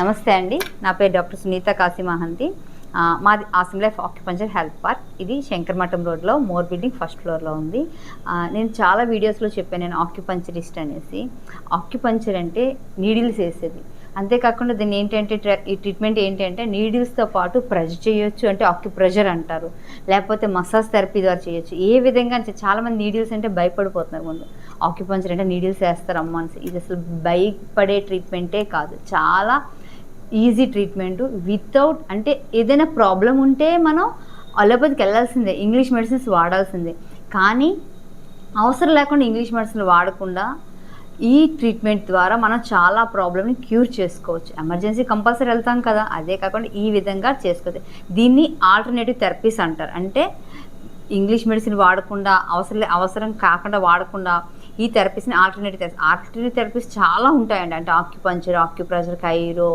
నమస్తే అండి. నా పేరు డాక్టర్ సునీత కాశీమహంతి. మాది Asim life acupuncture health park. ఇది శంకరమఠం రోడ్లో మోర్ బిల్డింగ్ ఫస్ట్ ఫ్లోర్లో ఉంది. నేను చాలా వీడియోస్లో చెప్పాను నేను ఆక్యుపంచరిస్ట్ అనేసి. ఆక్యుపంచర్ అంటే నీడిల్స్ వేసేది. అంతేకాకుండా దీన్ని ఏంటంటే ఈ ట్రీట్మెంట్ ఏంటంటే నీడిల్స్తో పాటు ప్రెజర్ చేయొచ్చు, అంటే ఆక్యుప్రెజర్ అంటారు, లేకపోతే మసాజ్ థెరపీ ద్వారా చేయొచ్చు. ఏ విధంగా అంటే చాలామంది నీడిల్స్ అంటే భయపడిపోతున్నారు. ముందు ఆక్యుపంచర్ అంటే నీడిల్స్ వేస్తారమ్మా అని. ఇది అసలు భయపడే ట్రీట్మెంటే కాదు, చాలా ఈజీ ట్రీట్మెంట్. వితౌట్ అంటే ఏదైనా ప్రాబ్లం ఉంటే మనం అలోపతికి వెళ్ళాల్సిందే, ఇంగ్లీష్ మెడిసిన్స్ వాడాల్సిందే. కానీ అవసరం లేకుండా ఇంగ్లీష్ మెడిసిన్ వాడకుండా ఈ ట్రీట్మెంట్ ద్వారా మనం చాలా ప్రాబ్లమ్ని క్యూర్ చేసుకోవచ్చు. ఎమర్జెన్సీ కంపల్సరీ వెళ్తాం కదా, అదే కాకుండా ఈ విధంగా చేసుకోవచ్చు. దీన్ని ఆల్టర్నేటివ్ థెరపీస్ అంటారు. అంటే ఇంగ్లీష్ మెడిసిన్ వాడకుండా, అవసరం కాకుండా వాడకుండా ఈ థెరపీస్ని ఆల్టర్నేటివ్ థెరపీస్ చాలా ఉంటాయండి. అంటే acupuncture, acupressure, chiro,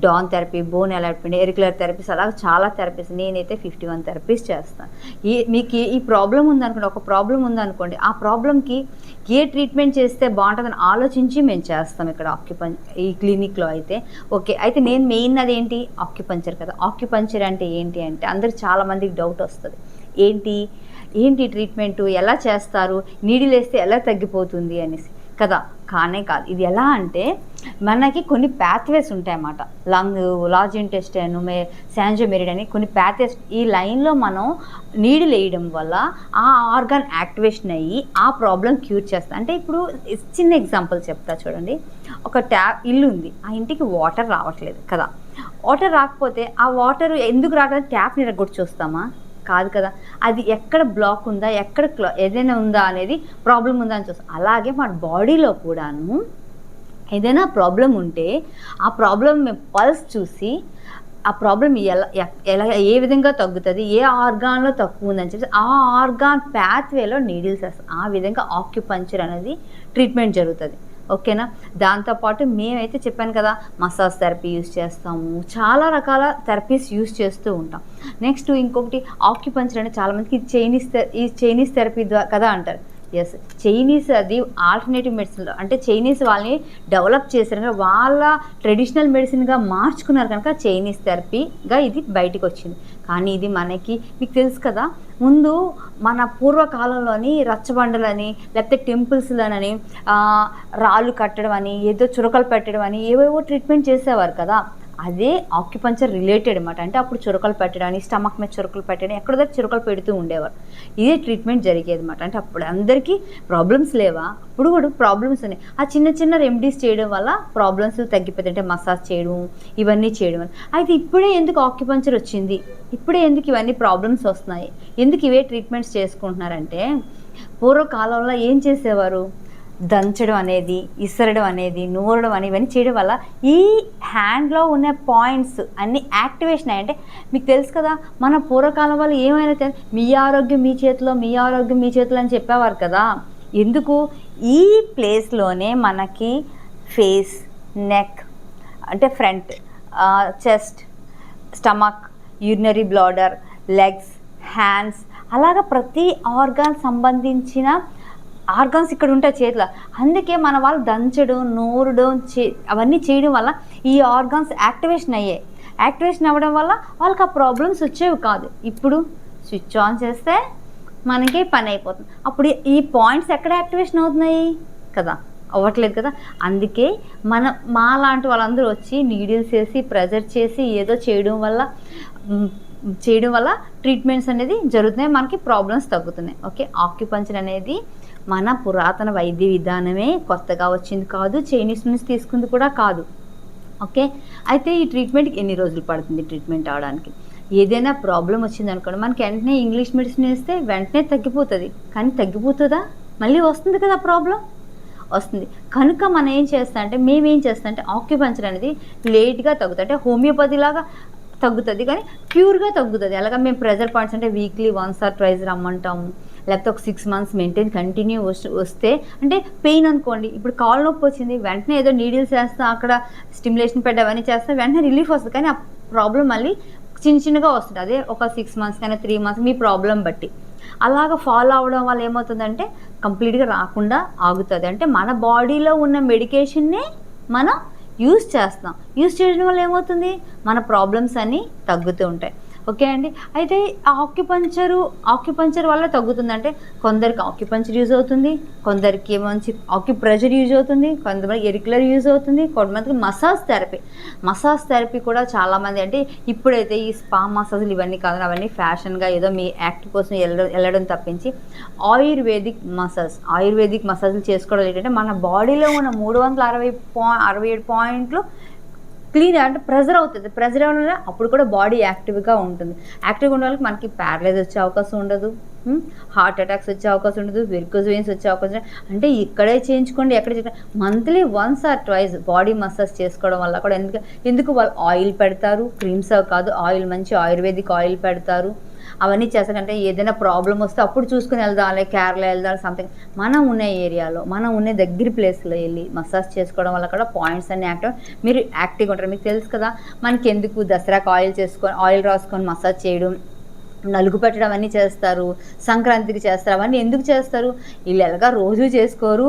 Dorn therapy, bone allotment, auricular therapies, అలా చాలా థెరపీస్. నేనైతే 51 థెరపీస్ చేస్తాను. మీకు ఈ ప్రాబ్లం ఉందనుకోండి, ఒక ప్రాబ్లం ఉందనుకోండి, ఆ ప్రాబ్లంకి ఏ ట్రీట్మెంట్ చేస్తే బాగుంటుందని ఆలోచించి మేము చేస్తాం ఇక్కడ ఈ క్లినిక్లో అయితే. ఓకే, అయితే నేను మెయిన్ అదేంటి ఆక్యుపంచర్ కదా. ఆక్యుపంచర్ అంటే ఏంటి అంటే అందరికి చాలామందికి డౌట్ వస్తుంది, ఏంటి ట్రీట్మెంటు, ఎలా చేస్తారు, నీడిల్ వేస్తే ఎలా తగ్గిపోతుంది అనేసి కదా. కానే కాదు. ఇది ఎలా అంటే మనకి కొన్ని ప్యాథ్వేస్ ఉంటాయన్నమాట. లార్జ్ ఇంటెస్టైన్, శాంజోమెరిడ్ అని కొన్ని ప్యాథ్వేస్. ఈ లైన్లో మనం నీడిల్ వేయడం వల్ల ఆ ఆర్గాన్ యాక్టివేషన్ అయ్యి ఆ ప్రాబ్లం క్యూర్ చేస్తాం. అంటే ఇప్పుడు చిన్న ఎగ్జాంపుల్ చెప్తా చూడండి. ఒక ఇల్లు ఉంది, ఆ ఇంటికి వాటర్ రావట్లేదు కదా. వాటర్ రాకపోతే ఆ వాటర్ ఎందుకు రావట్లేదు, ట్యాప్ని ఇరగొట్టి చూస్తామా? కాదు కదా. అది ఎక్కడ బ్లాక్ ఉందా, ఎక్కడ ఏదైనా ఉందా అనేది ప్రాబ్లం ఉందా అని చూస్తాం. అలాగే మన బాడీలో కూడాను ఏదైనా ప్రాబ్లం ఉంటే ఆ ప్రాబ్లం పల్స్ చూసి ఆ ప్రాబ్లం ఎలా ఏ విధంగా తగ్గుతుంది, ఏ ఆర్గాన్లో తక్కువ ఉందని చెప్పి ఆ ఆర్గాన్ ప్యాత్వేలో నీడిల్స్ వేస్తాం. ఆ విధంగా ఆక్యుపంచర్ అనేది ట్రీట్మెంట్ జరుగుతుంది. ఓకేనా. దాంతోపాటు మేమైతే చెప్పాను కదా, మసాజ్ థెరపీ యూస్ చేస్తాము, చాలా రకాల థెరపీస్ యూస్ చేస్తూ ఉంటాం. నెక్స్ట్ ఇంకొకటి ఆక్యుపంచర్ అంటే చాలామందికి ఈ చైనీస్ థెరపీ కదా అంటారు. ఎస్, చైనీస్ అది ఆల్టర్నేటివ్ మెడిసిన్లో, అంటే చైనీస్ వాళ్ళని డెవలప్ చేశారు కనుక, వాళ్ళ ట్రెడిషనల్ మెడిసిన్గా మార్చుకున్నారు కనుక చైనీస్ థెరపీగా ఇది బయటకు వచ్చింది. కానీ ఇది మీకు తెలుసు కదా, ముందు మన పూర్వకాలంలోని రచ్చబండలని, లేకపోతే టెంపుల్స్లోనని రాళ్ళు కట్టడం అని, ఏదో చురకలు పెట్టడం అని ఏవేవో ట్రీట్మెంట్ చేసేవారు కదా. అదే ఆక్యుపంచర్ రిలేటెడ్ అనమాట. అంటే అప్పుడు చురకలు పెట్టడానికి, స్టమక్ మీద చురకలు పెట్టడం, ఎక్కడ దగ్గర చురకలు పెడుతూ ఉండేవారు. ఇదే ట్రీట్మెంట్ జరిగేది అనమాట. అంటే అప్పుడు అందరికీ ప్రాబ్లమ్స్ లేవా, అప్పుడు కూడా ప్రాబ్లమ్స్ ఉన్నాయి. ఆ చిన్న చిన్న రెమెడీస్ చేయడం వల్ల ప్రాబ్లమ్స్ తగ్గిపోతాయి. అంటే మసాజ్ చేయడం, ఇవన్నీ చేయడం. అయితే ఇప్పుడే ఎందుకు ఆక్యుపంచర్ వచ్చింది, ఇప్పుడే ఎందుకు ఇవన్నీ ప్రాబ్లమ్స్ వస్తున్నాయి, ఎందుకు ఇవే ట్రీట్మెంట్స్ చేసుకుంటున్నారంటే, పూర్వకాలంలో ఏం చేసేవారు, దంచడం అనేది, ఇసరడం అనేది, నూరడం అని ఇవన్నీ చేయడం వల్ల ఈ హ్యాండ్లో ఉన్న పాయింట్స్ అన్నీ యాక్టివేషన్ అయ్యాయి. అంటే మీకు తెలుసు కదా, మన పూర్వకాలం వాళ్ళు ఏమైనా మీ ఆరోగ్యం మీ చేతిలో, మీ ఆరోగ్యం మీ చేతిలో అని చెప్పేవారు కదా. ఎందుకు, ఈ ప్లేస్లోనే మనకి ఫేస్, నెక్, అంటే front, chest, stomach, urinary bladder, legs, hands, అలాగా ప్రతి ఆర్గాన్ సంబంధించిన ఆర్గాన్స్ ఇక్కడ ఉంటాయి చేతిలో. అందుకే మన వాళ్ళు దంచడం, నూరడం, అవన్నీ చేయడం వల్ల ఈ ఆర్గాన్స్ యాక్టివేషన్ అయ్యాయి. యాక్టివేషన్ అవ్వడం వల్ల వాళ్ళకి ఆ ప్రాబ్లమ్స్ వచ్చేవి కాదు. ఇప్పుడు స్విచ్ ఆన్ చేస్తే మనకి పని అయిపోతుంది. అప్పుడు ఈ పాయింట్స్ ఎక్కడ యాక్టివేషన్ అవుతున్నాయి కదా, అవ్వట్లేదు కదా. అందుకే మా లాంటి వాళ్ళందరూ వచ్చి నీడిల్స్ వేసి, ప్రెజర్ చేసి, ఏదో చేయడం వల్ల ట్రీట్మెంట్స్ అనేది జరుగుతున్నాయి, మనకి ప్రాబ్లమ్స్ తగ్గుతున్నాయి. ఓకే, ఆక్యుపంచర్ అనేది మన పురాతన వైద్య విధానమే, కొత్తగా వచ్చింది కాదు, చైనీస్ నుంచి తీసుకుంది కూడా కాదు. ఓకే, అయితే ఈ ట్రీట్మెంట్కి ఎన్ని రోజులు పడుతుంది ట్రీట్మెంట్ అవడానికి? ఏదైనా ప్రాబ్లం వచ్చింది అనుకోండి, మనకి వెంటనే ఇంగ్లీష్ మెడిసిన్ వేస్తే వెంటనే తగ్గిపోతుంది. కానీ తగ్గిపోతుందా, మళ్ళీ వస్తుంది కదా ప్రాబ్లం, వస్తుంది. కనుక మనం మేమేం చేస్తాం అంటే ఆక్యుపంచర్ అనేది లేట్గా తగ్గుతుంది. అంటే హోమియోపతి లాగా తగ్గుతుంది, కానీ ప్యూర్గా తగ్గుతుంది. అలాగా మేము ప్రెజర్ పాయింట్స్ అంటే వీక్లీ 1 or 2 రమ్మంటాము, లేకపోతే ఒక 6 months మెయింటైన్ కంటిన్యూ వస్తే. అంటే పెయిన్ అనుకోండి, ఇప్పుడు కాలు నొప్పి వచ్చింది, వెంటనే ఏదో నీడిల్స్ వేస్తా, అక్కడ స్టిమ్యులేషన్ పెట్టి అవన్నీ చేస్తే వెంటనే రిలీఫ్ వస్తుంది. కానీ ఆ ప్రాబ్లం మళ్ళీ చిన్నగా వస్తుంది. అదే ఒక 6 months కానీ 3 months మీ ప్రాబ్లం బట్టి అలాగ ఫాలో అవడం వల్ల ఏమవుతుందంటే కంప్లీట్గా రాకుండా ఆగుతుంది. అంటే మన బాడీలో ఉన్న మెడికేషన్నే మనం యూస్ చేస్తాం. యూస్ చేయడం వల్ల ఏమవుతుంది, మన ప్రాబ్లమ్స్ అన్నీ తగ్గుతూ ఉంటాయి. ఓకే అండి. అయితే ఆక్యుపంచర్ వల్ల తగ్గుతుందంటే కొందరికి ఆక్యుపంచర్ యూజ్ అవుతుంది, కొందరికి మంచి ఆక్యుప్రెషర్ యూజ్ అవుతుంది, కొంతమందికి ఎరిక్యులర్ యూజ్ అవుతుంది, కొంతమందికి మసాజ్ థెరపీ కూడా చాలామంది అంటే ఇప్పుడైతే ఈ స్పా మసాజ్లు ఇవన్నీ కాదు, అవన్నీ ఫ్యాషన్గా ఏదో మీ యాక్ట్ కోసం వెళ్ళడం తప్పించి ఆయుర్వేదిక్ మసాజ్లు చేసుకోవడం ఏంటంటే మన బాడీలో ఉన్న 367 పాయింట్లు క్లీన్ అంటే ప్రెజర్ అవుతుంది. ప్రెజర్ అవ్వడం అప్పుడు కూడా బాడీ యాక్టివ్గా ఉంటుంది. యాక్టివ్గా ఉన్న వాళ్ళకి మనకి ప్యారలైజ్ వచ్చే అవకాశం ఉండదు, హార్ట్ అటాక్స్ వచ్చే అవకాశం ఉండదు, వెరికోస్ వెయిన్స్ వచ్చే అవకాశం అంటే ఇక్కడే చేయించుకోండి, ఎక్కడ monthly once or twice body massage చేసుకోవడం వల్ల కూడా ఎందుకు వాళ్ళు ఆయిల్ పెడతారు, క్రీమ్స్ కాదు, ఆయిల్ మంచి ఆయుర్వేదిక్ ఆయిల్ పెడతారు. అవన్నీ చేస్తారంటే ఏదైనా ప్రాబ్లం వస్తే అప్పుడు చూసుకుని వెళ్దాం, కేరళ వెళ్దాం సంథింగ్. మనం ఉన్న ఏరియాలో మనం ఉన్న దగ్గర ప్లేస్లో వెళ్ళి మసాజ్ చేసుకోవడం వల్ల కూడా పాయింట్స్ అన్ని మీరు యాక్టివ్గా ఉంటారు. మీకు తెలుసు కదా, మనకి ఎందుకు దసరాకు ఆయిల్ రాసుకొని మసాజ్ చేయడం, నలుగు పెట్టడం అన్నీ చేస్తారు, సంక్రాంతికి చేస్తారు. అవన్నీ ఎందుకు చేస్తారు, వీళ్ళు ఎలాగా రోజు చేసుకోరు,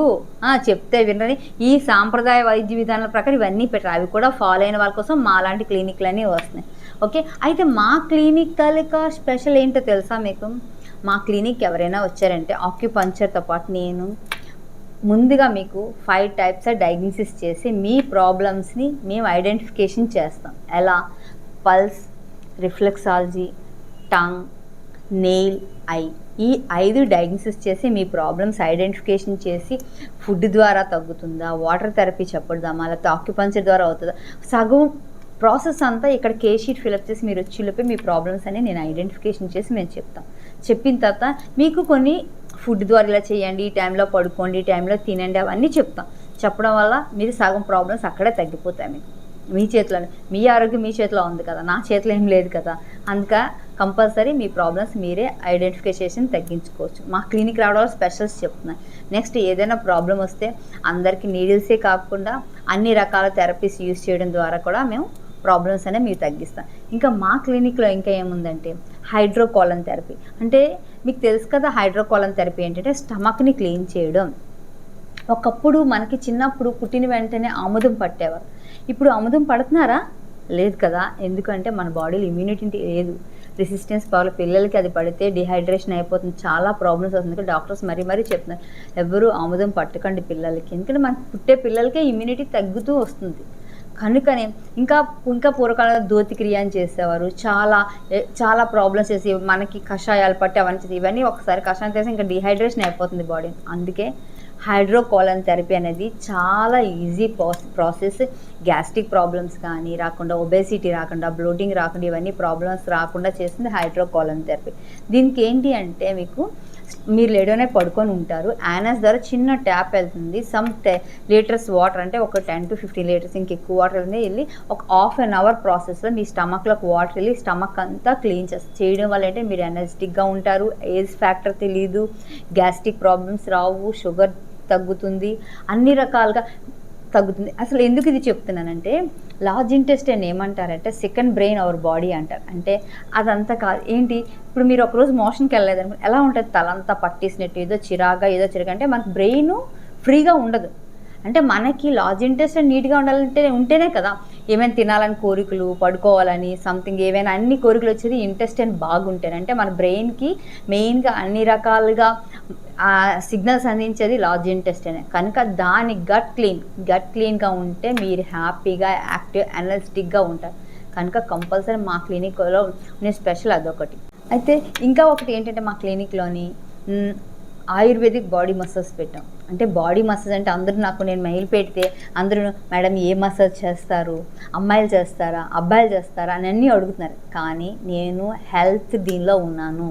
చెప్తే వినరని ఈ సాంప్రదాయ వైద్య విధానాల ప్రకారం ఇవన్నీ పెట్టారు. అవి కూడా ఫాలో అయిన వాళ్ళ కోసం మా లాంటి క్లినిక్లు అన్నీ వస్తున్నాయి. ఓకే, అయితే మా క్లినిక్ తాలూకా స్పెషల్ ఏంటో తెలుసా మీకు? మా క్లినిక్ ఎవరైనా వచ్చారంటే ఆక్యుపంచర్తో పాటు నేను ముందుగా మీకు 5 టైప్స్ డయాగ్నోసిస్ చేసి మీ ప్రాబ్లమ్స్ని మేము ఐడెంటిఫికేషన్ చేస్తాం. ఎలా? Pulse, reflexology, tongue, nail, I, ఈ 5 డయాగ్నోసిస్ చేసి మీ ప్రాబ్లమ్స్ ఐడెంటిఫికేషన్ చేసి ఫుడ్ ద్వారా తగ్గుతుందా, వాటర్ థెరపీ చెప్పడదామా, లేకపోతే ఆక్యుపంచర్ ద్వారా అవుతుందా, సగం ప్రాసెస్ అంతా ఇక్కడ కేషీట్ ఫిలప్ చేసి మీరు వచ్చేలోపే మీ ప్రాబ్లమ్స్ అని నేను ఐడెంటిఫికేషన్ చేసి మేము చెప్తాం. చెప్పిన తర్వాత మీకు కొన్ని ఫుడ్ ద్వారా ఇలా చేయండి, ఈ టైంలో పడుకోండి, ఈ టైంలో తినండి, అవన్నీ చెప్తాం. చెప్పడం వల్ల మీరు సగం ప్రాబ్లమ్స్ అక్కడే తగ్గిపోతాయి. మీకు మీ చేతిలోనే, మీ ఆరోగ్యం మీ చేతిలో ఉంది కదా, నా చేతిలో ఏం లేదు కదా. అందుక కంపల్సరీ మీ ప్రాబ్లమ్స్ మీరే ఐడెంటిఫికేషన్ తగ్గించుకోవచ్చు. మా క్లినిక్ రావడం వల్ల స్పెషల్స్ చెప్తున్నాయి. నెక్స్ట్ ఏదైనా ప్రాబ్లం వస్తే అందరికీ నీడిల్సే కాకుండా అన్ని రకాల థెరపీస్ యూజ్ చేయడం ద్వారా కూడా మేము ప్రాబ్లమ్స్ అనేవి మీరు తగ్గిస్తాం. ఇంకా మా క్లినిక్లో ఇంకా ఏముందంటే హైడ్రోకోలన్ థెరపీ. అంటే మీకు తెలుసు కదా, హైడ్రోకోలన్ థెరపీ ఏంటంటే స్టమక్ని క్లీన్ చేయడం. ఒకప్పుడు మనకి చిన్నప్పుడు పుట్టిన వెంటనే ఆముదం పట్టేవారు, ఇప్పుడు ఆముదం పడుతున్నారా? లేదు కదా. ఎందుకంటే మన బాడీలో ఇమ్యూనిటీ లేదు, రెసిస్టెన్స్ పవర్. పిల్లలకి అది పడితే డిహైడ్రేషన్ అయిపోతుంది, చాలా ప్రాబ్లమ్స్ వస్తుంది. డాక్టర్స్ మరీ చెప్తున్నారు ఎవరు ఆముదం పట్టకండి పిల్లలకి, ఎందుకంటే మనకు పుట్టే పిల్లలకే ఇమ్యూనిటీ తగ్గుతూ వస్తుంది. కనుకనే ఇంకా పూర్వకాలంలో ధోతిక్రియ అని చేసేవారు, చాలా ప్రాబ్లమ్స్ చేసి మనకి కషాయాలు పట్టి అవన్నీ చేసి, ఇవన్నీ ఒకసారి కషాయం చేసి ఇంకా డిహైడ్రేషన్ అయిపోతుంది బాడీ. అందుకే హైడ్రోకోలన్ థెరపీ అనేది చాలా ఈజీ ప్రాసెస్. గ్యాస్ట్రిక్ ప్రాబ్లమ్స్ కానీ రాకుండా, ఒబేసిటీ రాకుండా, బ్లోటింగ్ రాకుండా, ఇవన్నీ ప్రాబ్లమ్స్ రాకుండా చేస్తుంది హైడ్రోకోలన్ థెరపీ. దీనికి ఏంటి అంటే మీరు లేడోనే పడుకొని ఉంటారు, యానస్ ద్వారా చిన్న ట్యాప్ వెళ్తుంది, సమ్ లీటర్స్ వాటర్, అంటే ఒక 10 to 15 లీటర్స్ ఇంకెక్కువ వాటర్ వెళ్ళి ఒక ½ an hour ప్రాసెస్లో మీ స్టమక్లోకి వాటర్ వెళ్ళి స్టమక్ అంతా క్లీన్ చేయడం వల్ల అంటే మీరు ఎనర్జెటిక్గా ఉంటారు, ఏజ్ ఫ్యాక్టర్ తెలియదు, గ్యాస్ట్రిక్ ప్రాబ్లమ్స్ రావు, షుగర్ తగ్గుతుంది, అన్ని రకాలుగా తగ్గుతుంది. అసలు ఎందుకు ఇది చెప్తున్నానంటే, లార్జ్ ఇంటెస్టైన్ ఏమంటారంటే సెకండ్ బ్రెయిన్ అవర్ బాడీ అంటారు. అంటే అదంతా కాదు. ఏంటి, ఇప్పుడు మీరు ఒకరోజు మోషన్కి వెళ్ళలేదనుకో ఎలా ఉంటుంది, తలంతా పట్టేసినట్టు, ఏదో చిరాగా అంటే మనకు బ్రెయిన్ ఫ్రీగా ఉండదు. అంటే మనకి లార్జ్ ఇంటెస్టైన్ నీట్గా ఉంటేనే కదా ఏమైనా తినాలని కోరికలు, పడుకోవాలని సంథింగ్ ఏవైనా అన్ని కోరికలు వచ్చేది ఇంటెస్టైన్ బాగుంటేనే. అంటే మన బ్రెయిన్కి మెయిన్గా అన్ని రకాలుగా సిగ్నల్స్ అందించేది లార్జ్ ఇంటెస్టైన్. కనుక దాని గట్ క్లీన్గా ఉంటే మీరు హ్యాపీగా, యాక్టివ్, ఎనర్జెటిక్గా ఉంటారు. కనుక కంపల్సరీ మా క్లినిక్లో నేను స్పెషల్ అదొకటి. అయితే ఇంకా ఒకటి ఏంటంటే మా క్లినిక్లోని ఆయుర్వేదిక్ బాడీ మసాజ్ పెట్టాం. అంటే బాడీ మసాజ్ అంటే అందరూ నేను మెయిల్ పెడితే అందరూ మేడం ఏ మసాజ్ చేస్తారు, అమ్మాయిలు చేస్తారా, అబ్బాయిలు చేస్తారా అని అన్నీ అడుగుతున్నారు. కానీ నేను హెల్త్ దీనిలో ఉన్నాను,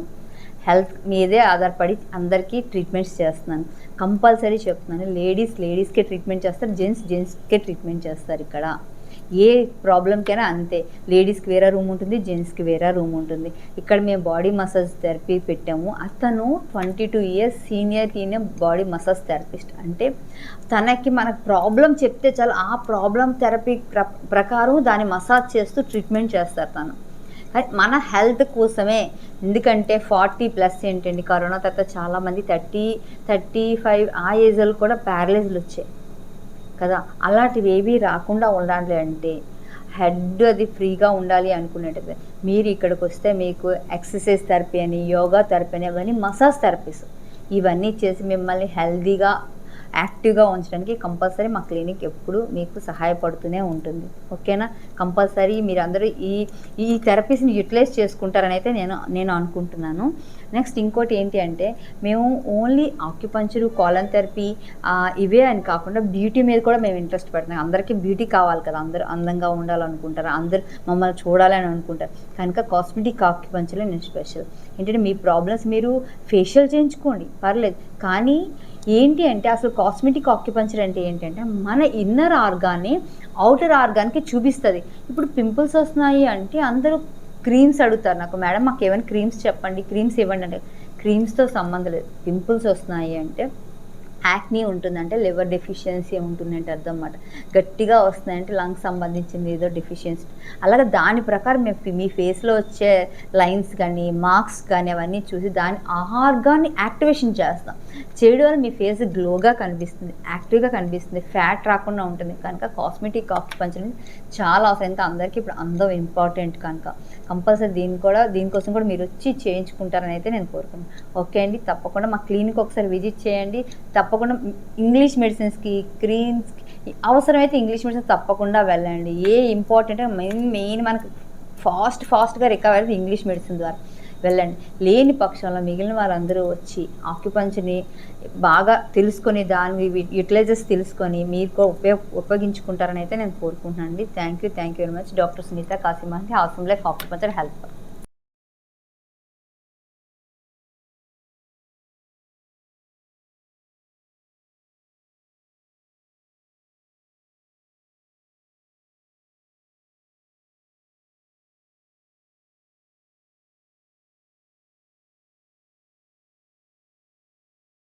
హెల్త్ మీదే ఆధారపడి అందరికీ ట్రీట్మెంట్స్ చేస్తున్నాను. కంపల్సరీ చెప్తున్నాను, లేడీస్కే ట్రీట్మెంట్ చేస్తారు, జెంట్స్కే ట్రీట్మెంట్ చేస్తారు. ఇక్కడ ఏ ప్రాబ్లంకైనా అంతే, లేడీస్కి వేరే రూమ్ ఉంటుంది, జెంట్స్కి వేరే రూమ్ ఉంటుంది. ఇక్కడ మేము బాడీ మసాజ్ థెరపీ పెట్టాము. అతను 22 years senior body massage therapist. అంటే తనకి మనకు ప్రాబ్లం చెప్తే చాలు, ఆ ప్రాబ్లం థెరపీ ప్రకారం దాన్ని మసాజ్ చేస్తూ ట్రీట్మెంట్ చేస్తారు తను. మన హెల్త్ కోసమే. ఎందుకంటే 40+ ఏంటండి, కరోనా తర్వాత చాలామంది 30-35 ఆ ఏజ్లో కూడా ప్యారలైజ్లు వచ్చాయి. కదా. అలాంటివి ఏవి రాకుండా ఉండాలి అంటే హెడ్ అది ఫ్రీగా ఉండాలి అనుకునేటది మీరు ఇక్కడికి వస్తే మీకు ఎక్సర్సైజ్ థెరపీ అని, యోగా థెరపీ అని, అవన్నీ మసాజ్ థెరపీస్ ఇవన్నీ చేసి మిమ్మల్ని హెల్తీగా యాక్టివ్గా ఉంచడానికి కంపల్సరీ మా క్లినిక్ ఎప్పుడు మీకు సహాయపడుతూనే ఉంటుంది. ఓకేనా. కంపల్సరీ మీరు అందరూ ఈ థెరపీస్ని యూటిలైజ్ చేసుకుంటారని అయితే నేను అనుకుంటున్నాను. నెక్స్ట్ ఇంకోటి ఏంటి అంటే మేము ఓన్లీ ఆక్యుపంచరు, కాలన్ థెరపీ ఇవే అని కాకుండా బ్యూటీ మీద కూడా మేము ఇంట్రెస్ట్ పెడుతున్నాం. అందరికీ బ్యూటీ కావాలి కదా, అందరూ అందంగా ఉండాలనుకుంటారు, అందరూ మమ్మల్ని చూడాలని అనుకుంటారు. కనుక కాస్మెటిక్ ఆక్యుపంచర్లో నేను స్పెషల్ ఏంటంటే మీ ప్రాబ్లమ్స్ మీరు ఫేషియల్ చేయించుకోండి పర్లేదు, కానీ ఏంటి అంటే అసలు కాస్మెటిక్ ఆక్యుపంచర్ అంటే ఏంటంటే మన ఇన్నర్ ఆర్గాన్ని అవుటర్ ఆర్గాన్కి చూపిస్తుంది. ఇప్పుడు పింపుల్స్ వస్తున్నాయి అంటే అందరూ క్రీమ్స్ అడుగుతారు నాకు, మేడం మాకు ఏమైనా క్రీమ్స్ చెప్పండి, క్రీమ్స్ ఇవ్వండి అంటే క్రీమ్స్తో సంబంధం లేదు. పింపుల్స్ వస్తున్నాయి అంటే యాక్నీ ఉంటుందంటే లివర్ డెఫిషియన్సీ ఉంటుందంటే అర్థం అన్నమాట. గట్టిగా వస్తున్నాయంటే లంగ్స్ సంబంధించింది ఏదో డెఫిషియన్సీ. అలాగే దాని ప్రకారం మీ ఫేస్లో వచ్చే లైన్స్ కానీ మార్క్స్ కానీ అవన్నీ చూసి దాని ఆర్గాన్ని యాక్టివేషన్ చేస్తాం. చేయడం వల్ల మీ ఫేస్ గ్లోగా కనిపిస్తుంది, యాక్టివ్గా కనిపిస్తుంది, ఫ్యాట్ రాకుండా ఉంటుంది. కనుక కాస్మెటిక్ ఆక్యుపంచర్ చాలా అవసరం. ఇంకా అందరికీ ఇప్పుడు అందం ఇంపార్టెంట్ కనుక కంపల్సరీ దీనికోసం కూడా మీరు వచ్చి చేయించుకుంటారని అయితే నేను కోరుకున్నాను. ఓకే అండి, తప్పకుండా మా క్లినిక్ ఒకసారి విజిట్ చేయండి. తప్పకుండా ఇంగ్లీష్ మెడిసిన్స్కి, క్రీమ్స్కి అవసరమైతే ఇంగ్లీష్ మెడిసిన్స్ తప్పకుండా వెళ్ళండి. ఇంపార్టెంట్ మెయిన్ మనకు ఫాస్ట్గా రికవర్ అయితే ఇంగ్లీష్ మెడిసిన్ ద్వారా వెళ్ళండి. లేని పక్షంలో మిగిలిన వాళ్ళందరూ వచ్చి ఆక్యుపంచర్ని బాగా తెలుసుకొని దాని యూటిలైజెస్ తెలుసుకొని మీరు ఉపయోగించుకుంటారని అయితే నేను కోరుకుంటున్నాను అండి. Thank you very much. Doctor Sunitha Kasimahanthi, awesome life acupuncture help.